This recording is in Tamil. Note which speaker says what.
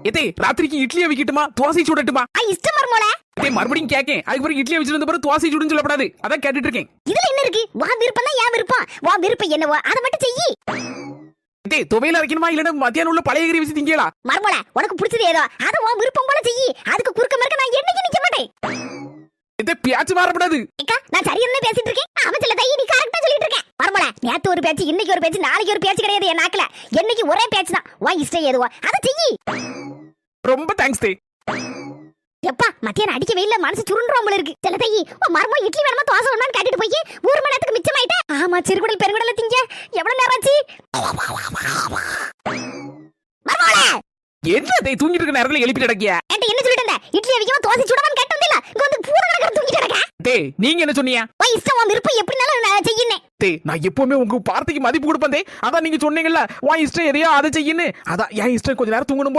Speaker 1: ஏதே ராத்திரிக்கு இட்லியை வைக்கட்டுமா தோசை சுடட்டுமா?
Speaker 2: இஷ்டம் மர்மோல.
Speaker 1: மறுபடியும் கேக்கேன். அதுக்கு பிறகு இட்லியை வச்சிருந்த பிறகு தோசை சுடுன்னு சொல்லப்படாது. அதான் கேட்டுட்டு இருக்கேன்.
Speaker 2: இதுல என்ன இருக்கு? வா விருப்பம் தான் என் விருப்பம். வா விருப்பம் என்னவோ அதை மட்டும் செய்யி.
Speaker 1: துவையில அரைக்கணுமா இல்லன்னா மத்தியானம் உள்ள பழைய கறி வச்சு திங்கலா?
Speaker 2: மர்மோல உனக்கு பிடிச்சது ஏதோ அதை உன் விருப்பம் போல செய்யி. அதுக்கு குறுக்க மறுக்க நான் என்னைக்கு நிக்க மாட்டேன்.
Speaker 1: பேச்சு மாறப்படாது.
Speaker 2: நான் சரியா பேசிட்டு இருக்கேன். அவன் சொல்ல தை நீ கரெக்டா சொல்லிட்டு இருக்கேன். மர்மோல நேத்து ஒரு பேச்சு இன்னைக்கு ஒரு பேச்சு நாளைக்கு ஒரு பேச்சு கிடையாது என் நாக்குல. என்னைக்கு ஒரே பேச்சு தான். வா இஷ்டம் ஏதுவோ அதை செய்யி.
Speaker 1: ரொம்ப தேங்க்ஸ் தே.
Speaker 2: எப்பா மத்தியானம் அடிக்க வெயில்ல மனசு சுருண்டுறோம் போல இருக்கு. சில தையி மர்மோ இட்லி வேணுமா தோசை வேணுமான்னு கேட்டுட்டு போய் 1 மணி நேரத்துக்கு மிச்சமாயிட்டே. ஆமா சிறுகுடல் பெருங்குடல திங்க எவ்வளவு நேரம் ஆச்சு? மர்மோல
Speaker 1: என்ன தே தூங்கிட்டு இருக்க நேரத்துல எழுப்பி நடக்கியா?
Speaker 2: ஏன்டா என்ன சொல்லிட்டு இருந்த? இட்லி வைக்காம தோசை சுடவான்னு கேட்டதில்ல. இங்க வந்து பூர கணக்கற தூங்கிட்டு இருக்க.
Speaker 1: டேய் நீங்க என்ன சொன்னீங்க?
Speaker 2: வா இஷ்டம் உன் விருப்பம் எப்படினாலும் நான் செய்யினேன்.
Speaker 1: டேய் நான் எப்பவுமே உங்க வார்த்தைக்கு மதிப்பு கொடுப்பேன். அதான் நீங்க சொன்னீங்கல்ல வா இஷ்டம் எதையோ அதை செய்யின்னு. அதான் என் இஷ்டம் கொஞ்ச நேரம் தூங்கணும்.